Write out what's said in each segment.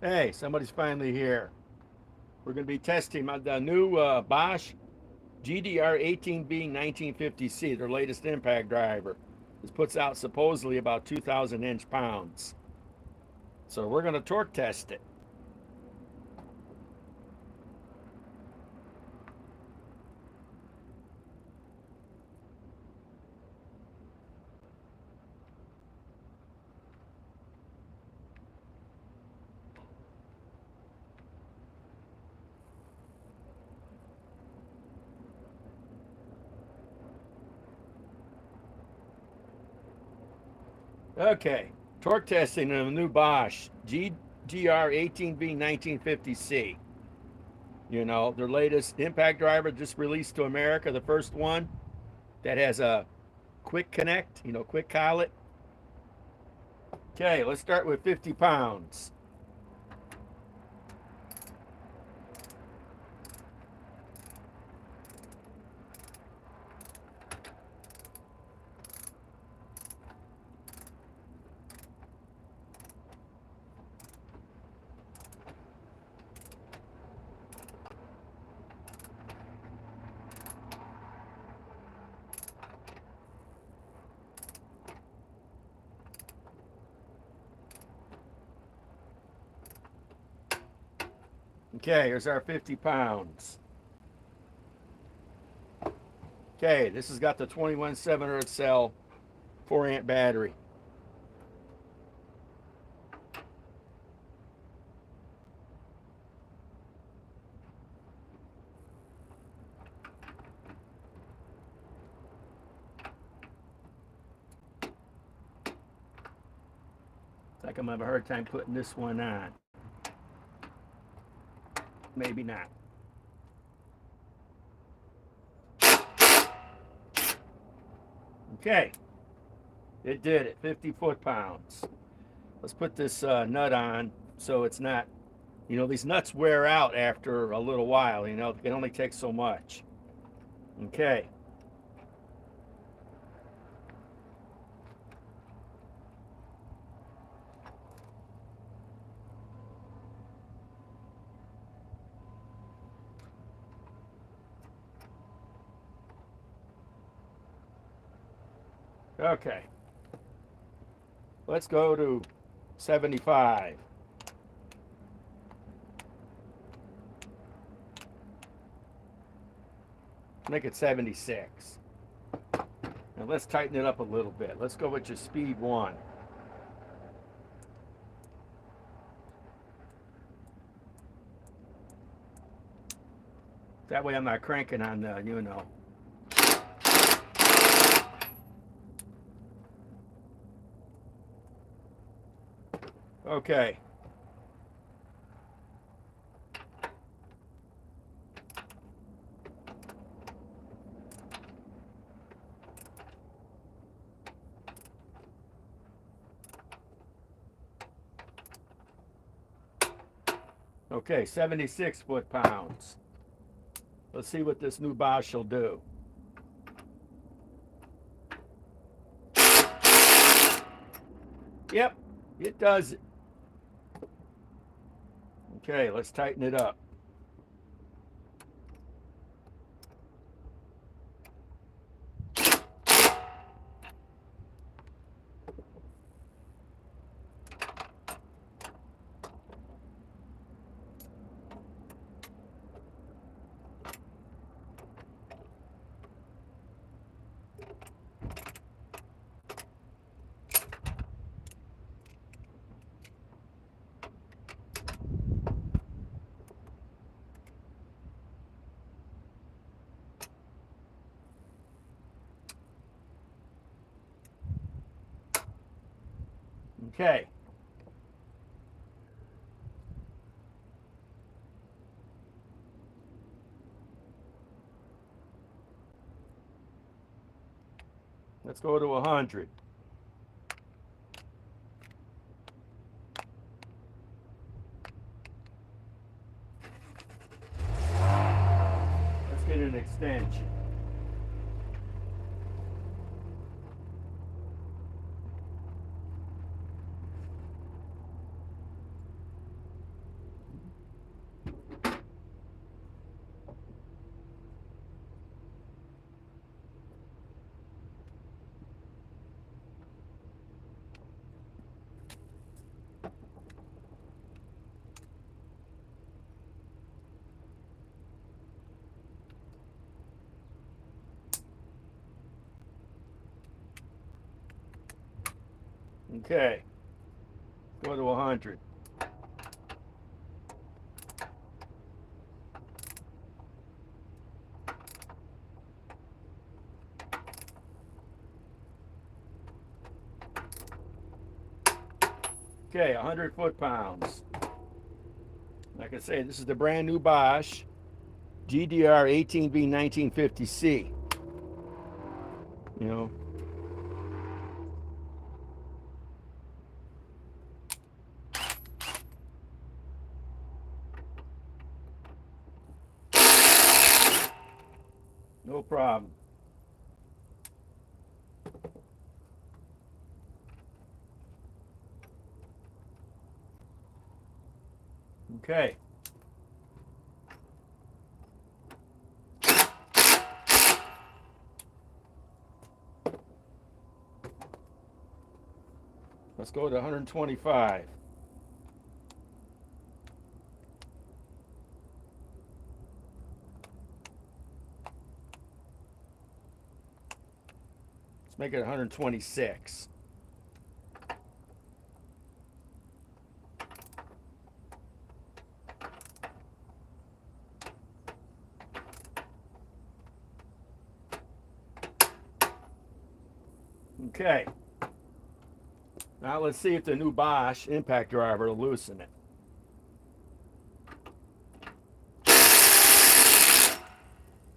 Hey, somebody's finally here. We're going to be testing the new Bosch GDR 18B 1950C, their latest impact driver. This puts out supposedly about 2,000 inch-pounds. So we're going to torque test it. Okay, torque testing of the new Bosch GDR 18B 1950C. You know, their latest impact driver just released to America, the first one that has a quick connect, quick collet. Okay, let's start with 50 pounds. Okay, here's our 50 pounds. Okay, this has got the 21 700 cell 4 amp battery. It's like I'm having a hard time putting this one on. Maybe not. Okay, it did it, 50 foot-pounds. Let's put this nut on so it's not, these nuts wear out after a little while, they can only take so much. Okay. Okay. Let's go to 75. Make it 76. Now let's tighten it up a little bit. Let's go with your speed 1. That way I'm not cranking on the. Okay. Okay, 76 foot-pounds. Let's see what this new Bosch will do. Yep, it does it. Okay, let's tighten it up. Okay. Let's go to 100. Let's get an extension. Okay, go to 100. Okay, 100 foot-pounds. Like I say, this is the brand new Bosch GDR 18B 1950C. You know, no problem. Okay. Let's go to 125. Let's make it 126. Okay. Now let's see if the new Bosch impact driver will loosen it.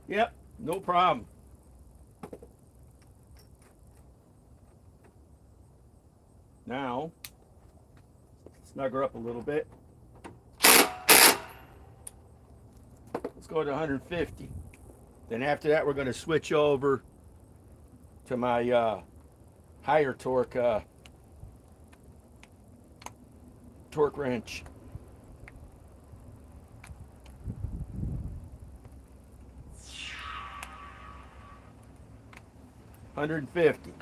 Yep, no problem. Now, snug her up a little bit. Let's go to 150. Then after that, we're going to switch over to my higher torque torque wrench. $150.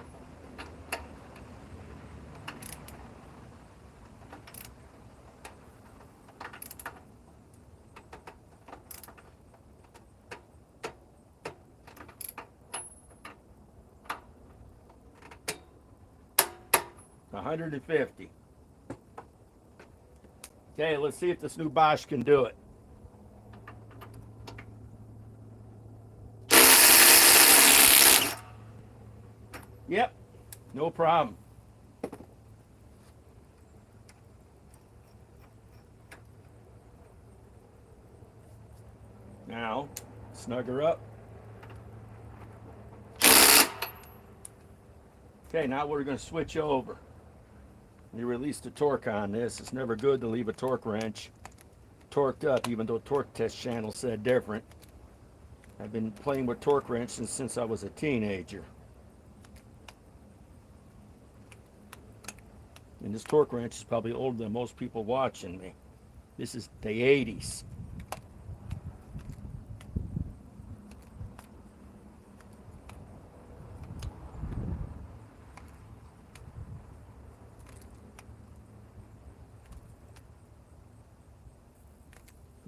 $150. Okay, let's see if this new Bosch can do it. Yep, no problem. Now, snug her up. Okay, now we're going to switch over. You release the torque on this. It's never good to leave a torque wrench torqued up, even though Torque Test Channel said different. I've been playing with torque wrenches since I was a teenager. And this torque wrench is probably older than most people watching me. This is the 80s.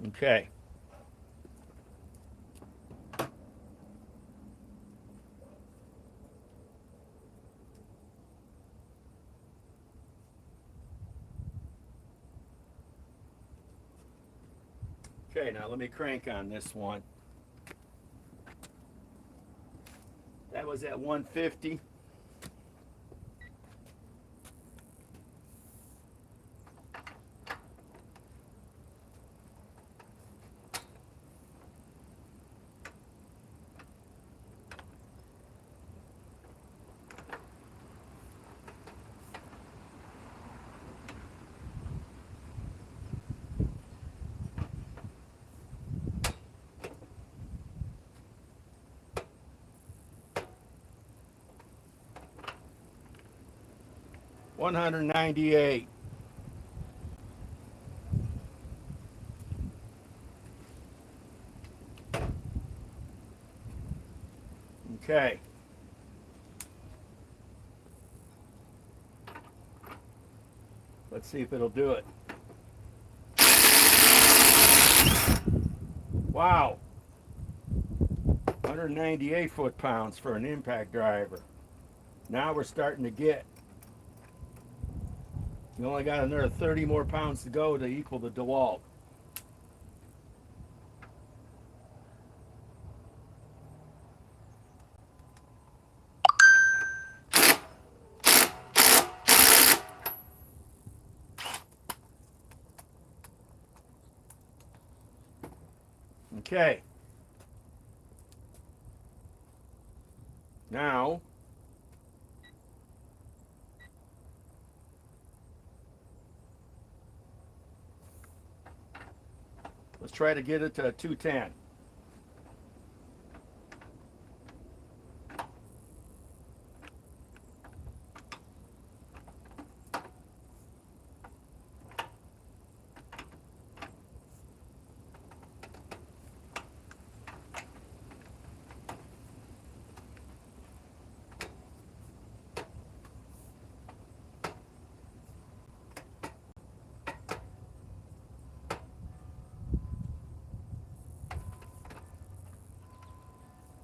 Okay. Okay, now let me crank on this one. That was at 150. $198. Okay. Let's see if it'll do it. Wow. 198 foot-pounds for an impact driver. Now we're starting to get You only got another 30 more pounds to go to equal the DeWalt. Okay. Now, let's try to get it to 210.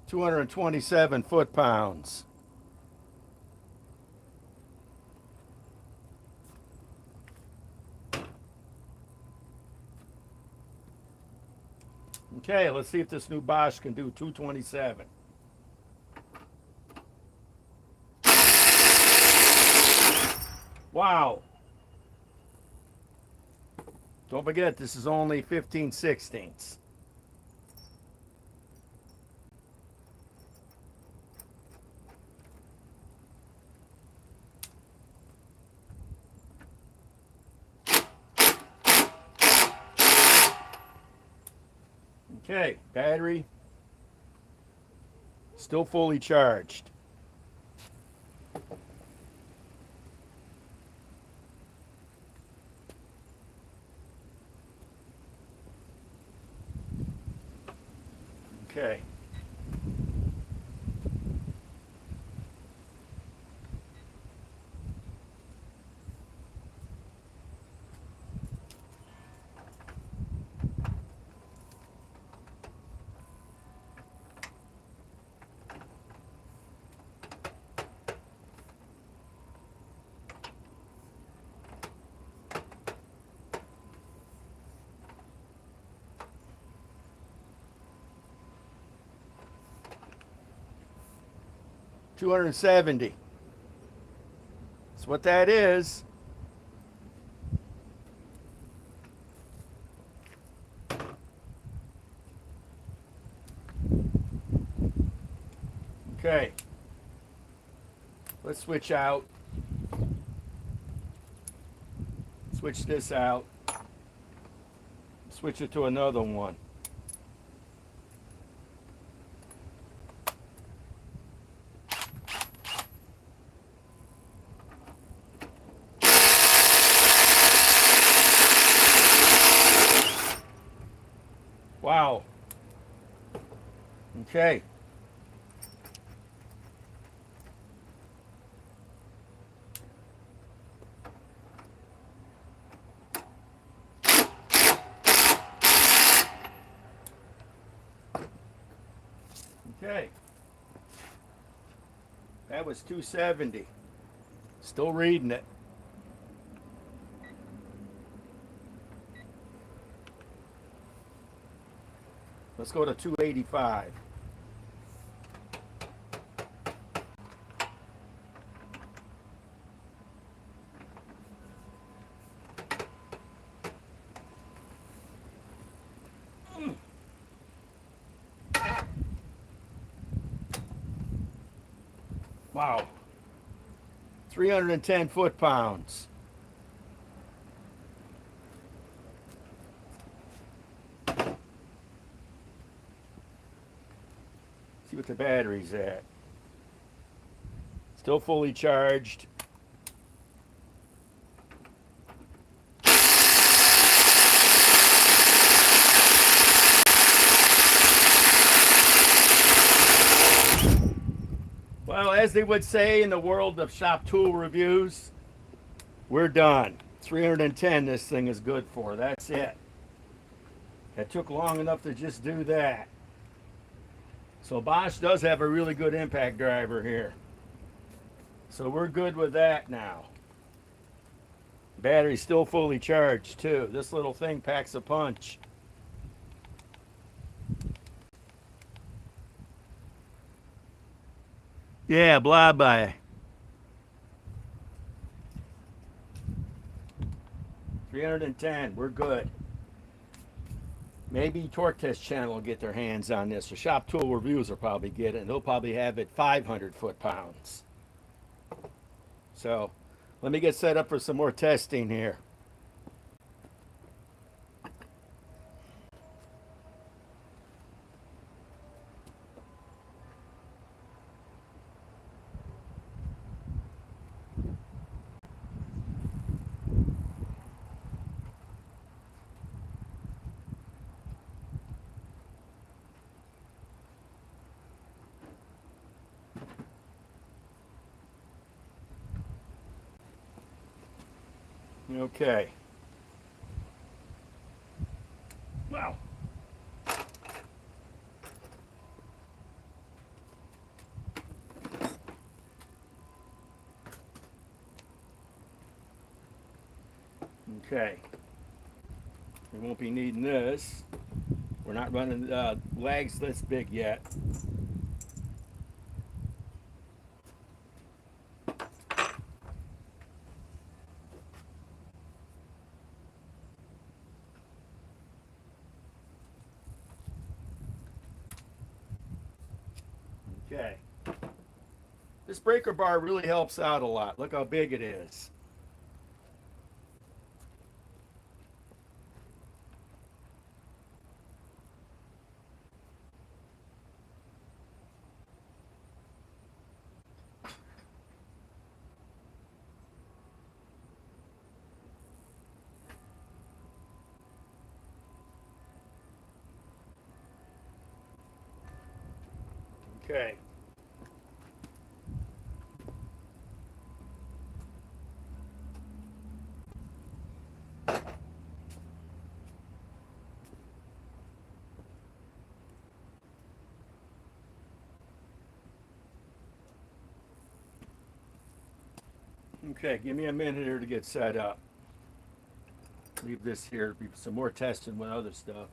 $227 foot-pounds. Okay, let's see if this new Bosch can do 227. Wow. Don't forget, this is only 15/16. Okay, battery still fully charged. Okay. $270. That's what that is. Okay. Let's switch out. Switch this out. Switch it to another one. Wow. Okay. Okay. That was 270. Still reading it. Let's go to 285. Wow. 310 foot-pounds. See what the battery's at. Still fully charged. Well, as they would say in the world of shop tool reviews, we're done. 310 this thing is good for. That's it. It took long enough to just do that. So Bosch does have a really good impact driver here. So we're good with that now. Battery's still fully charged too. This little thing packs a punch. Yeah, blah bye. 310, we're good. Maybe Torque Test Channel will get their hands on this, or Shop Tool Reviews will probably get it, and they'll probably have it 500 foot-pounds. So let me get set up for some more testing here. Okay. Wow. Okay. We won't be needing this. We're not running legs this big yet. Okay. This breaker bar really helps out a lot. Look how big it is. Okay. Okay, give me a minute here to get set up. Leave this here, some more testing with other stuff.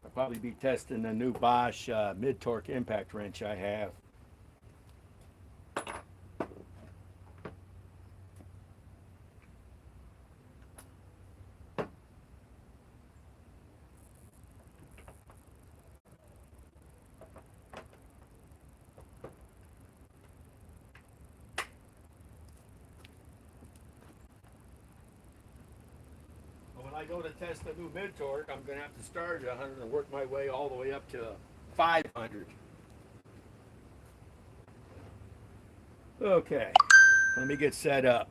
I'll probably be testing the new Bosch mid-torque impact wrench I have. When I go to test the new mid-torque, I'm going to have to start at 100 and work my way all the way up to 500. Okay, let me get set up.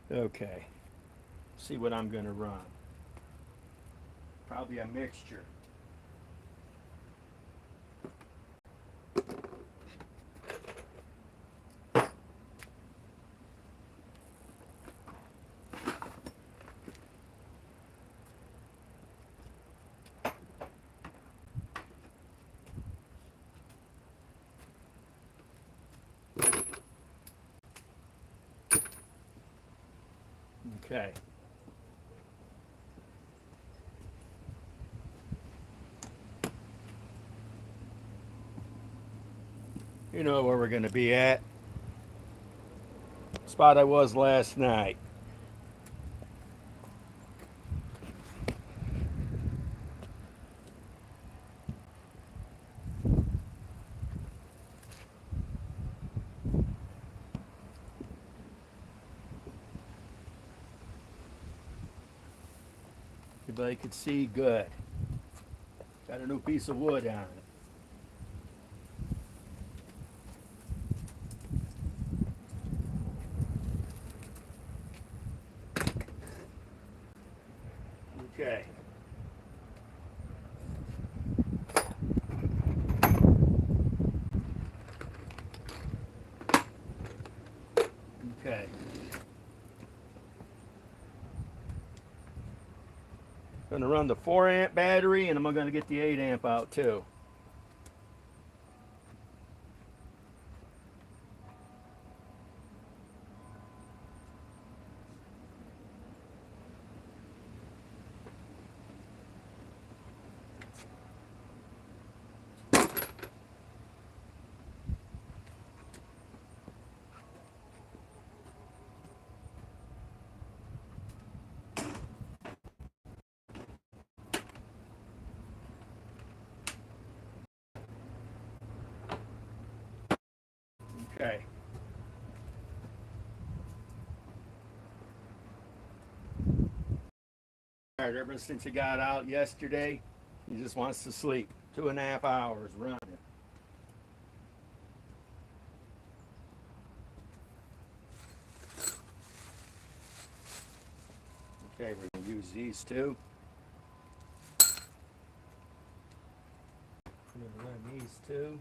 Okay, see what I'm going to run. Probably a mixture. Okay. You know where we're going to be at. Spot I was last night. Everybody could see good. Got a new piece of wood on it. Okay. Okay. Going to run the 4 amp battery, and I'm going to get the 8 amp out too. Okay. Ever since he got out yesterday, he just wants to sleep. 2.5 hours running. Okay, we're going to use these two. We're going to run these two.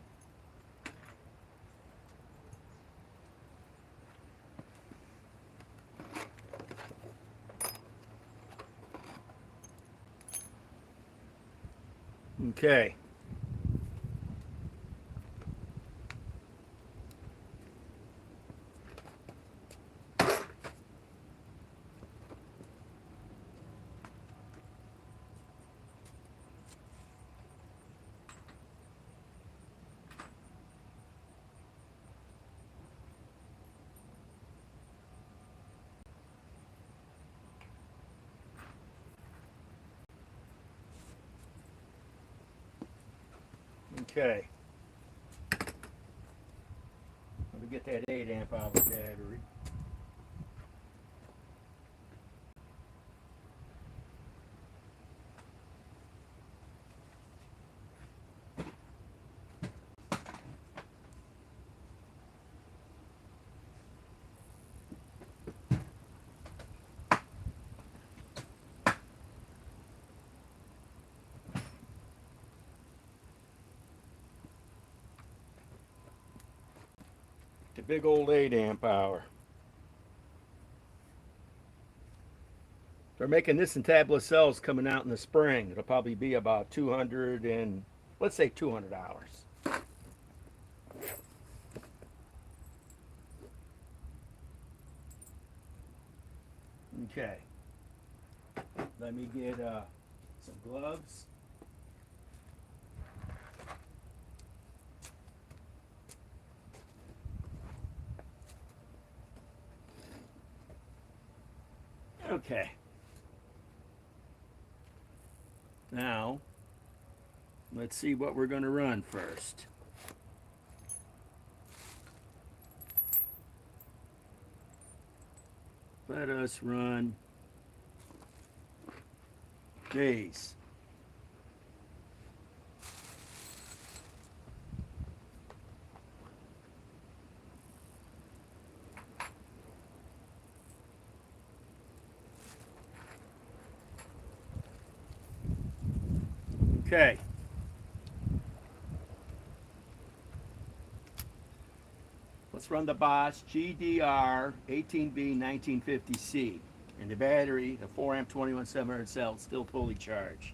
Okay. Okay. Let me get that 8 amp out of the battery. The big old 8 amp hour. They're making this in tablet cells coming out in the spring. It'll probably be about 200 and let's say 200 hours. Okay. Let me get some gloves. Okay. Now, let's see what we're going to run first. Let us run these. Okay. Let's run the Bosch GDR 18B 1950C. And the battery, the 4 amp 21700 cell, is still fully charged.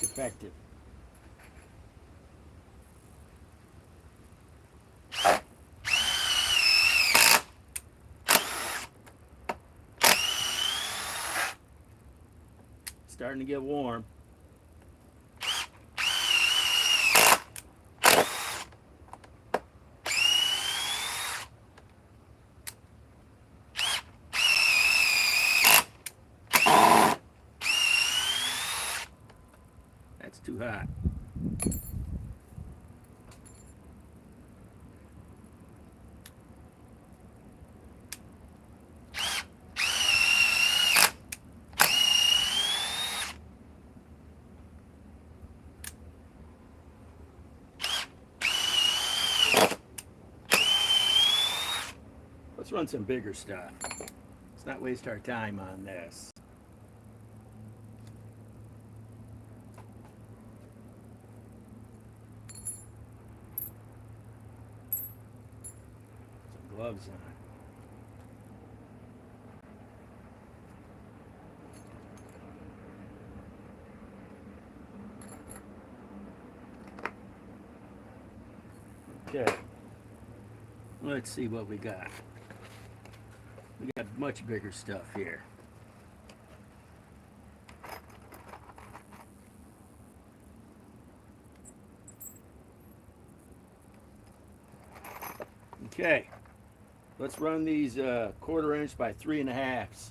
Effective. Starting to get warm. That's too hot. Let's run some bigger stuff. Let's not waste our time on this. Some gloves on. Okay, let's see what we got. We got much bigger stuff here. Okay, let's run these 1/4 inch by 3.5.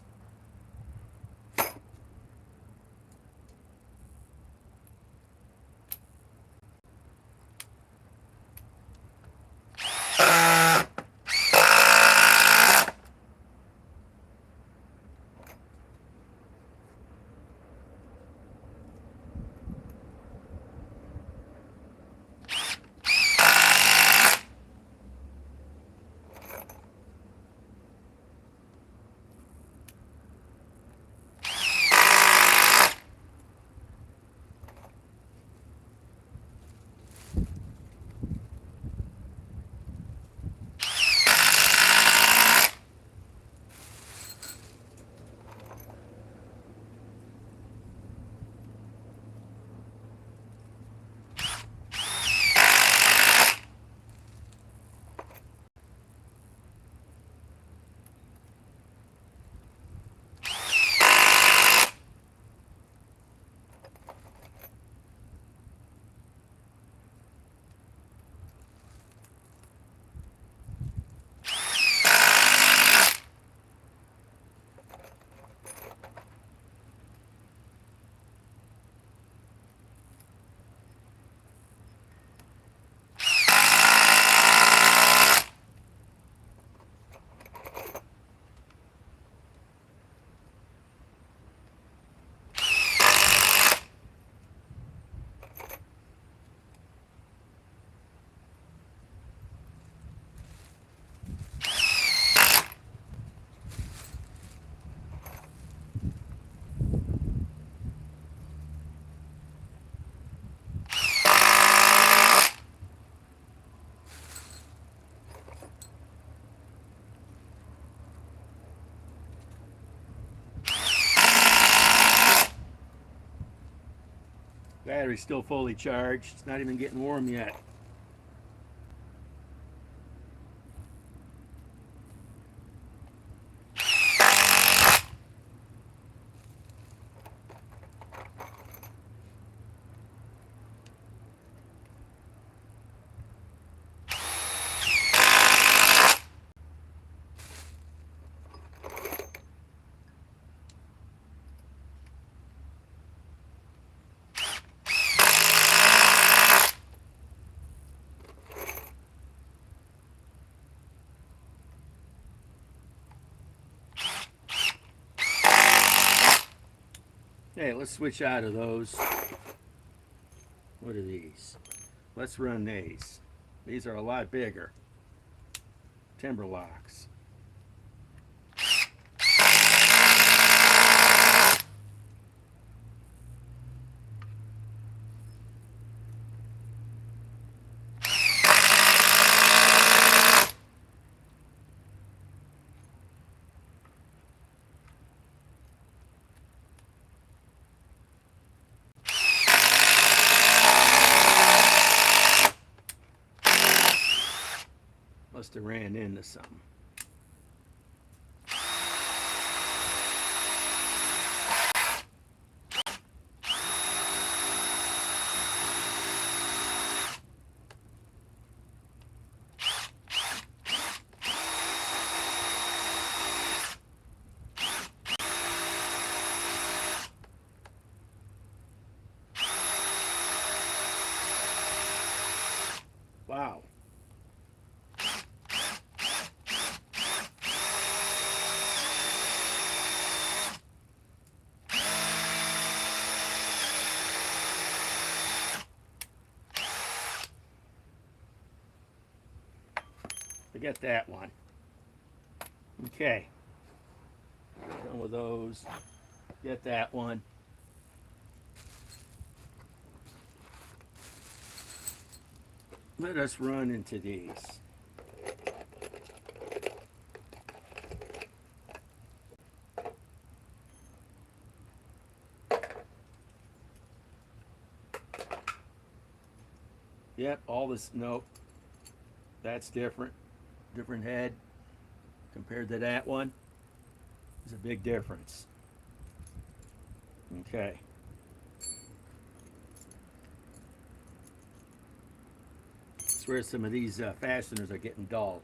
Battery's still fully charged. It's not even getting warm yet. Okay, let's switch out of those. What are these? Let's run these. These are a lot bigger. Timber locks. Must have ran into something. Wow. Forget that one. Okay. Done with those. Get that one. Let us run into these. Yep, all this, nope. That's different. Different head compared to that one. There's a big difference. Okay. That's where some of these fasteners are getting dull.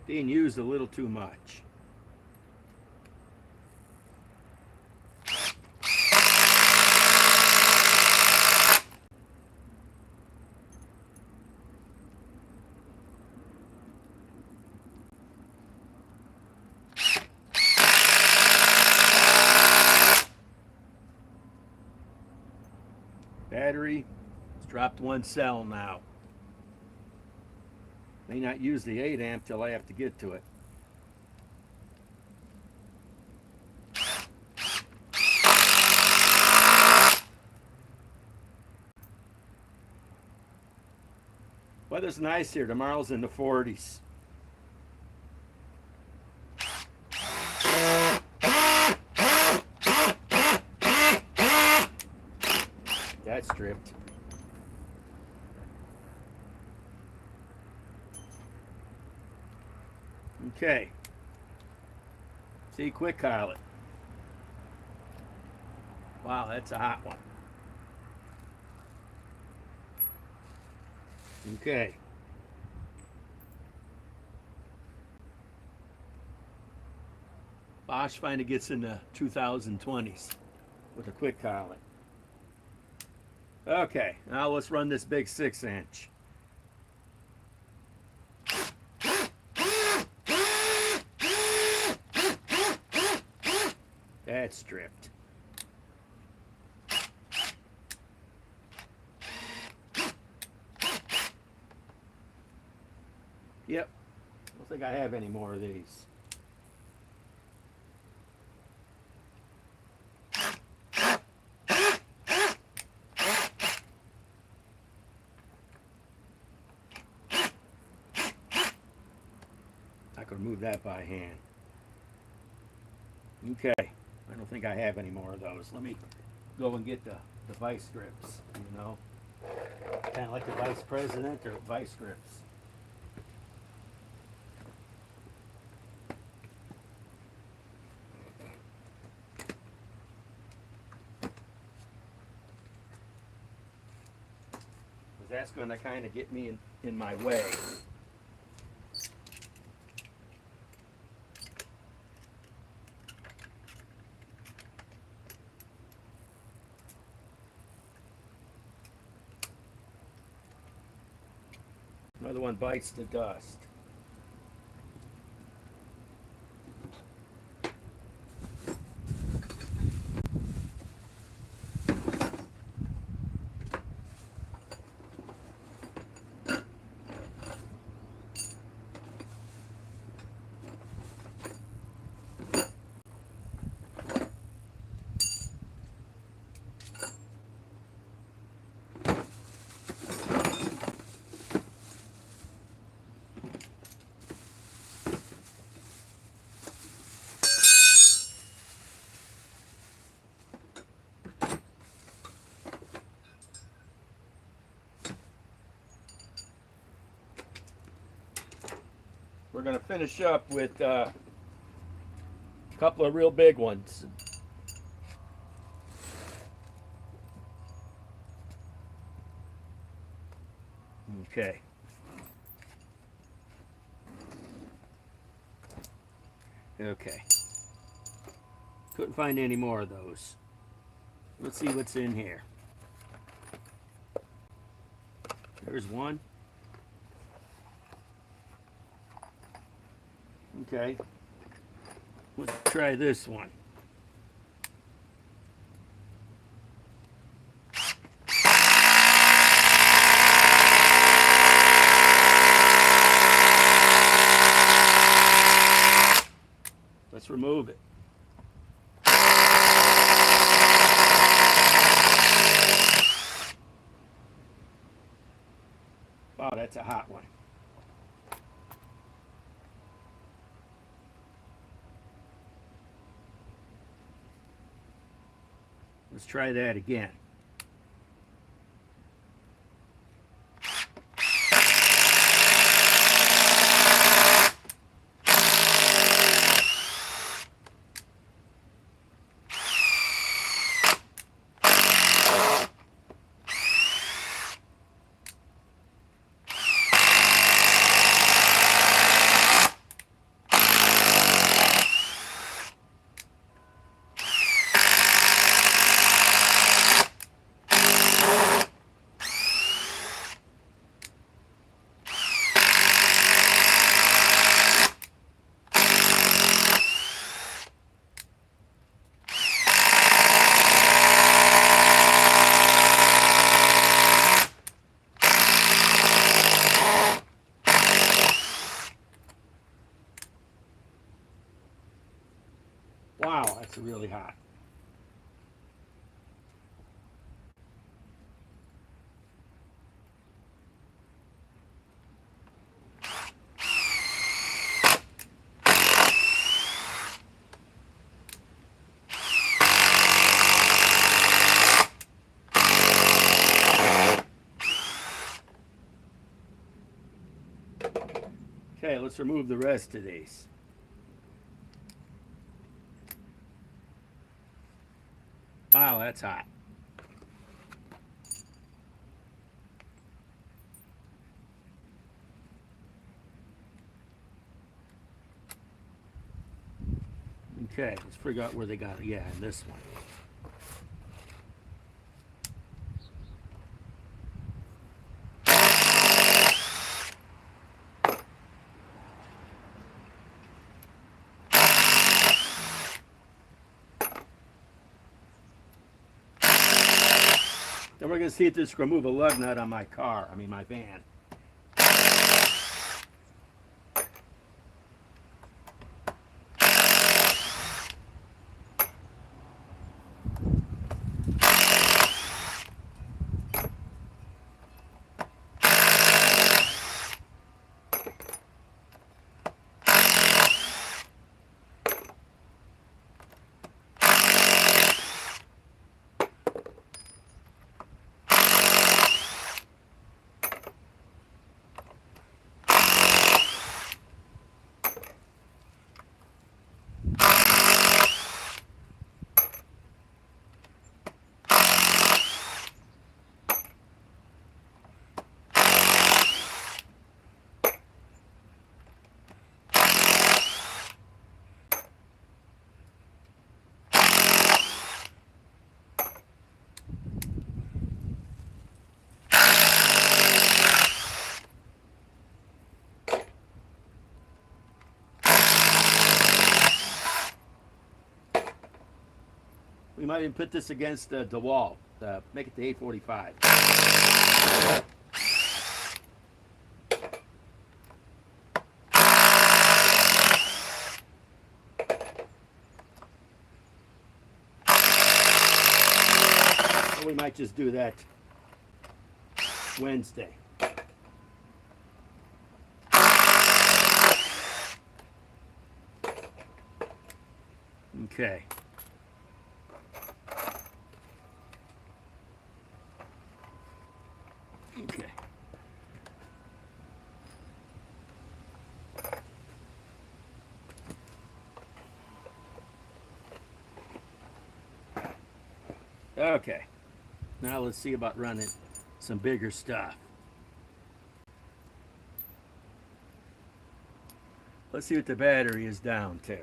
Being used a little too much. Battery, it's dropped 1 cell now. May not use the 8 amp till I have to get to it. Weather's nice here. Tomorrow's in the 40s. That's stripped. Okay. See, quick collet. Wow, that's a hot one. Okay. Bosch finally gets in the 2020s with a quick collet. Okay, now let's run this big 6-inch. That's stripped. Yep, I don't think I have any more of these. I could remove that by hand. Okay, I don't think I have any more of those. Let me go and get the vice grips, you know. Kind of like the vice president or vice grips. That's going to kind of get me in my way. Another one bites the dust. We're going to finish up with a couple of real big ones. Okay. Okay. Couldn't find any more of those. Let's see what's in here. There's one. Okay. Let's try this one. Let's remove it. Wow, that's a hot one. Let's try that again. Wow, that's really hot. Okay, let's remove the rest of these. Wow, that's hot. Okay, let's figure out where they got it. Yeah, in this one. Then we're going to see if this can remove a lug nut on my car, my van. We might even put this against DeWalt. Make it the 845. Or we might just do that Wednesday. Okay. Okay. Okay. Now let's see about running some bigger stuff. Let's see what the battery is down to.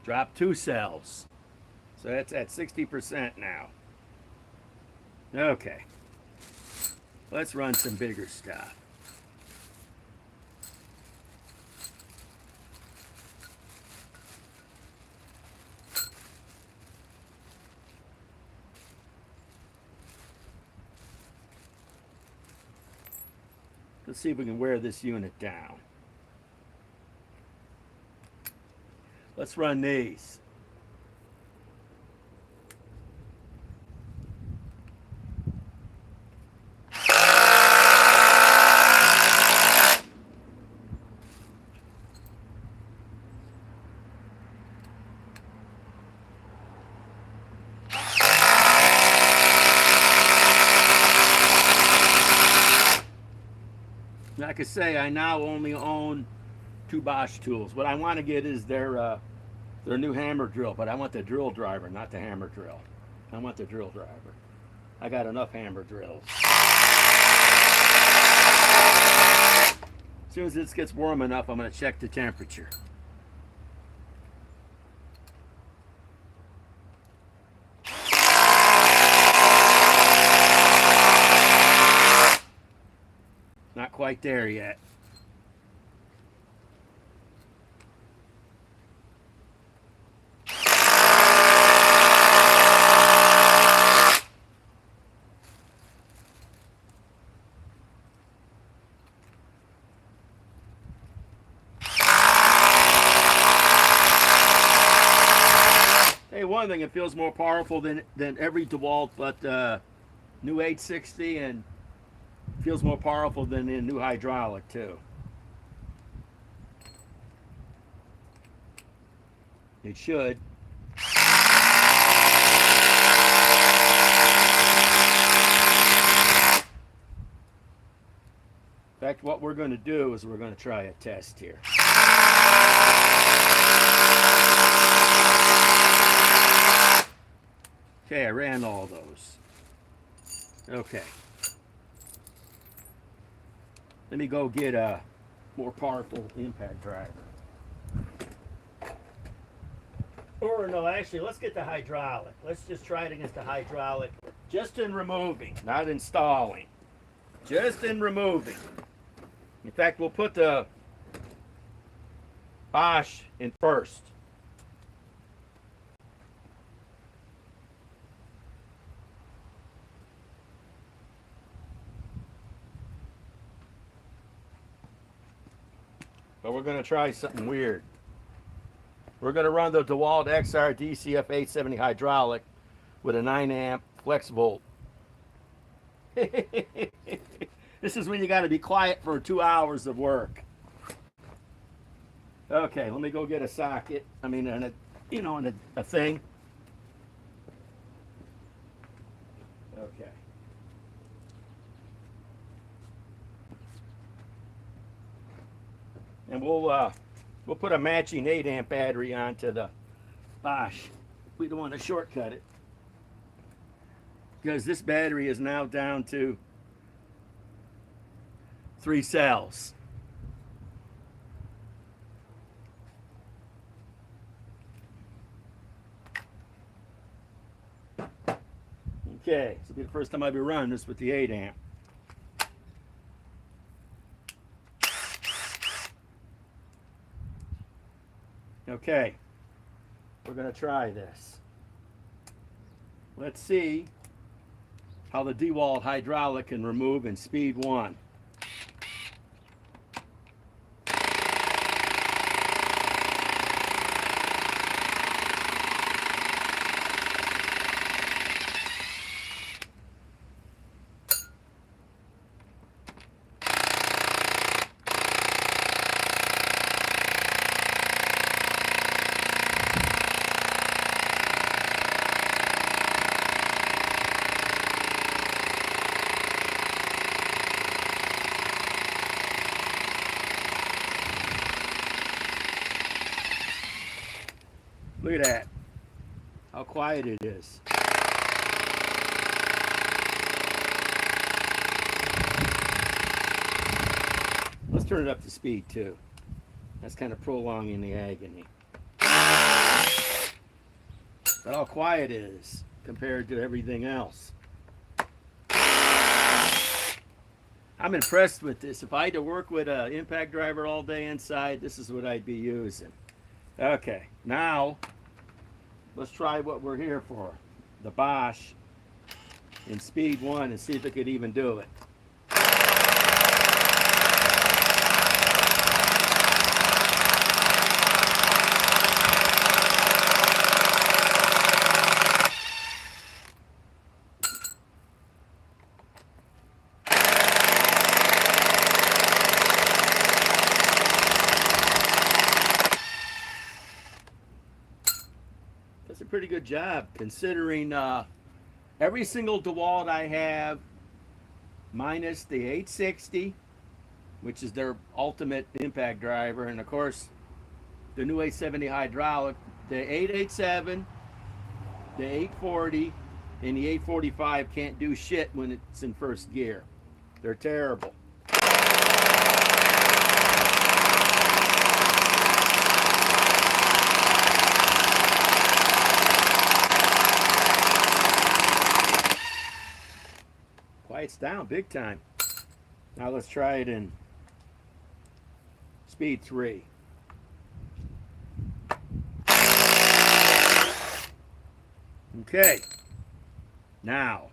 Drop 2 cells. So that's at 60% now. Okay. Let's run some bigger stuff. Let's see if we can wear this unit down. Let's run these. Like I say, I now only own 2 Bosch tools. What I want to get is their new hammer drill, but I want the drill driver, not the hammer drill. I want the drill driver. I got enough hammer drills. As soon as this gets warm enough, I'm going to check the temperature. Not quite there yet. Hey, one thing, it feels more powerful than every DeWalt, but new 860, and feels more powerful than the new hydraulic too. It should. In fact, what we're going to do is we're going to try a test here. Okay, I ran all those. Okay. Let me go get a more powerful impact driver. Or no, actually, let's get the hydraulic. Let's just try it against the hydraulic. Just in removing, not installing. Just in removing. In fact, we'll put the Bosch in first. But we're going to try something weird. We're going to run the DeWalt XR DCF 870 hydraulic with a 9 amp flex volt. This is when you got to be quiet for 2 hours of work. Okay, let me go get a socket. I mean, a thing. Okay. And we'll put a matching 8 amp battery onto the Bosch. We don't want to shortcut it, because this battery is now down to 3 cells. Okay, this will be the first time I'll be running this with the 8 amp. Okay, we're going to try this. Let's see how the DeWalt hydraulic can remove in speed 1. Look at that, how quiet it is. Let's turn it up to speed too. That's kind of prolonging the agony. But how quiet it is compared to everything else. I'm impressed with this. If I had to work with an impact driver all day inside, this is what I'd be using. Okay, now let's try what we're here for. The Bosch in speed 1 and see if it could even do it. pretty good job considering every single DeWalt I have, minus the 860, which is their ultimate impact driver, and of course the new 870 hydraulic, the 887, the 840, and the 845 can't do shit when it's in first gear. They're terrible. Quiets down big time. Now let's try it in speed 3. Okay. Now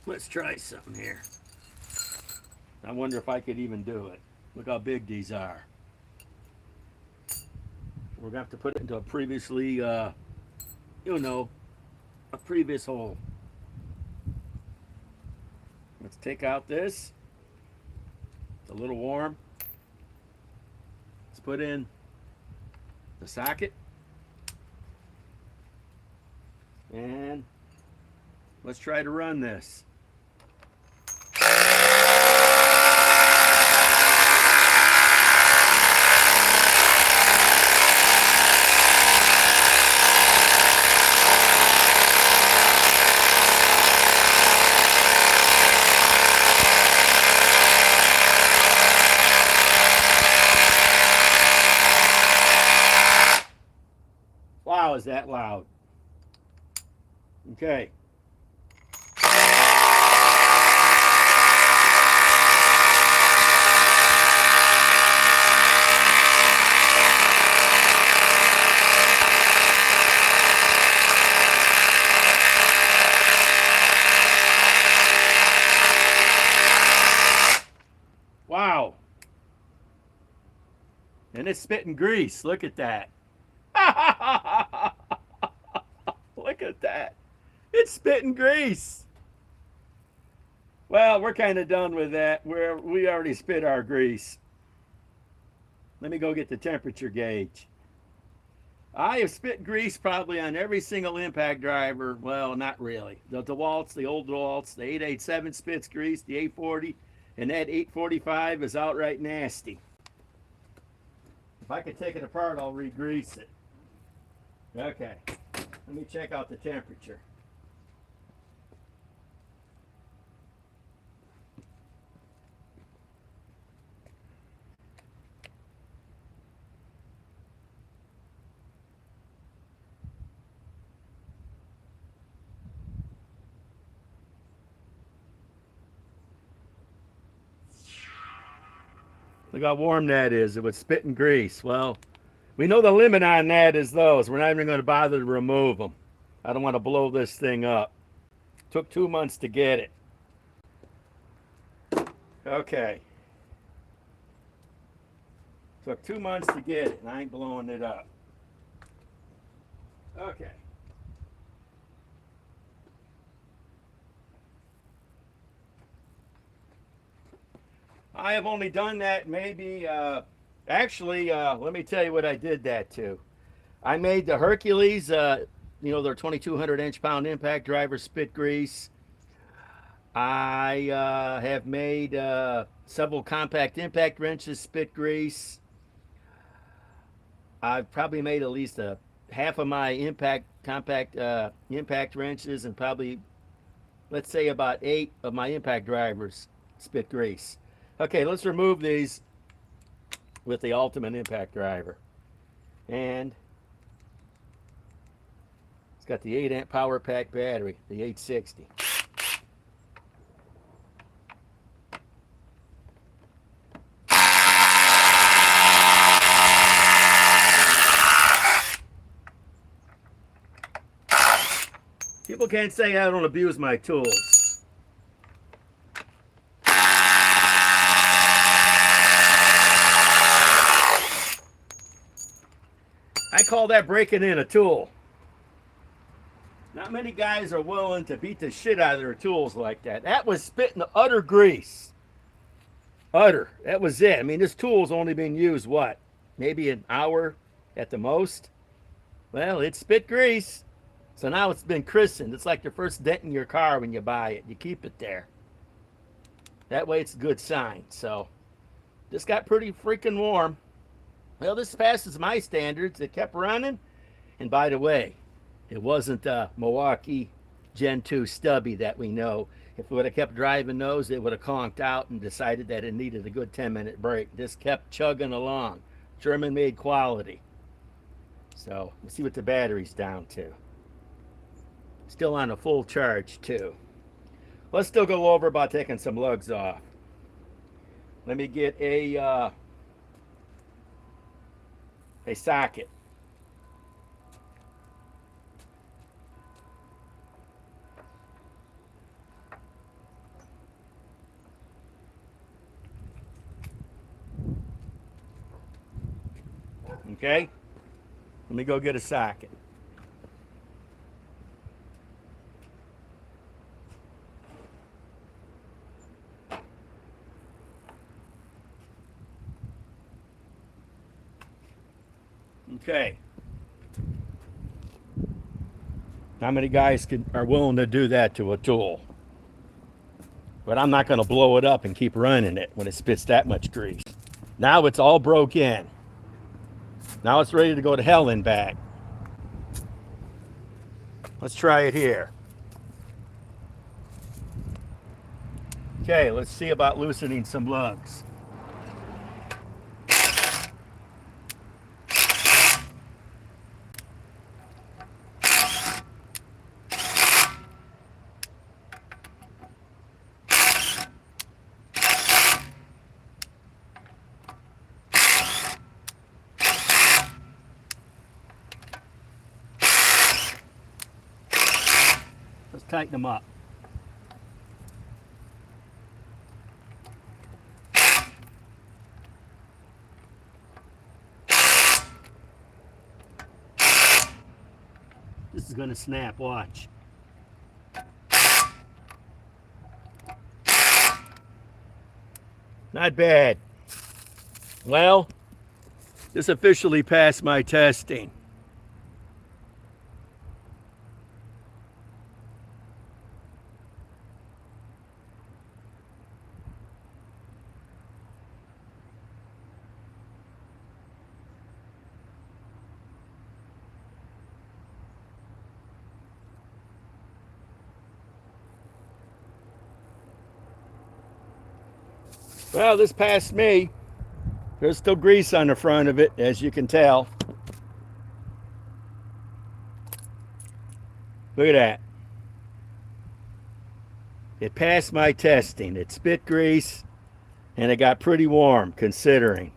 let's try something here. I wonder if I could even do it. Look how big these are. We're gonna have to put it into a previously, a previous hole. Let's take out this. It's a little warm. Let's put in the socket. And let's try to run this. Wow, is that loud? Okay. Wow. And it's spitting grease. Look at that. Look at that. It's spitting grease. Well, we're kind of done with that. We already spit our grease. Let me go get the temperature gauge. I have spit grease probably on every single impact driver. Well, not really. The DeWalts, the old DeWalts, the 887 spits grease, the 840, and that 845 is outright nasty. If I could take it apart, I'll re-grease it. Okay, let me check out the temperature. Look how warm that is. It was spitting grease. Well, we know the limit on that is those. We're not even going to bother to remove them. I don't want to blow this thing up. Took 2 months to get it. Okay. Took 2 months to get it, and I ain't blowing it up. Okay. I have only done that maybe, actually, let me tell you what I did that to. I made the Hercules, their 2,200 inch-pound impact driver spit grease. I have made several compact impact wrenches spit grease. I've probably made at least half of my compact impact wrenches, and probably, let's say, about 8 of my impact drivers spit grease. Okay, let's remove these with the ultimate impact driver. And it's got the 8 amp power pack battery, the 860. People can't say I don't abuse my tools. I call that breaking in a tool. Not many guys are willing to beat the shit out of their tools like that. That was spitting utter grease. Utter. That was it. I mean, this tool's only been used, what? Maybe an hour, at the most. Well, it's spit grease. So now it's been christened. It's like the first dent in your car when you buy it. You keep it there. That way it's a good sign. So this got pretty freaking warm. Well, this passes my standards. It kept running. And by the way, it wasn't a Milwaukee Gen 2 stubby that we know. If it would have kept driving those, it would have conked out and decided that it needed a good 10-minute break. This kept chugging along. German-made quality. So let's see what the battery's down to. Still on a full charge too. Let's still go over about taking some lugs off. Let me get a socket. Okay, let me go get a socket. Okay. How many guys are willing to do that to a tool? But I'm not going to blow it up and keep running it when it spits that much grease. Now it's all broke in. Now it's ready to go to hell and back. Let's try it here. Okay, let's see about loosening some lugs. Let's tighten them up. This is going to snap, watch. Not bad. Well, this officially passed my testing. Well, this passed me. There's still grease on the front of it, as you can tell. Look at that. It passed my testing. It spit grease, and it got pretty warm, considering.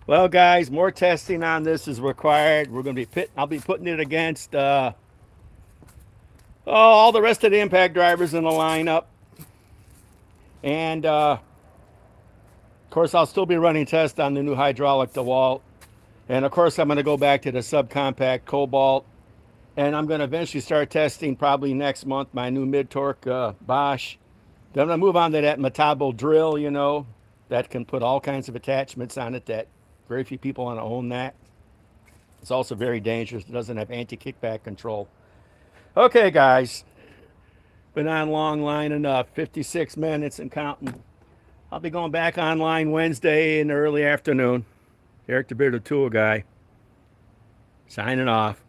Well, guys, more testing on this is required. We're going to be I'll be putting it against all the rest of the impact drivers in the lineup. And of course, I'll still be running tests on the new hydraulic DeWalt. And of course, I'm going to go back to the subcompact Cobalt. And I'm going to eventually start testing probably next month my new mid-torque Bosch. Then I'm going to move on to that Metabo drill, you know, that can put all kinds of attachments on it that very few people want to own that. It's also very dangerous. It doesn't have anti-kickback control. Okay, guys. Been on long line enough. 56 minutes and counting. I'll be going back online Wednesday in the early afternoon. Eric the Bearded Tool Guy. Signing off.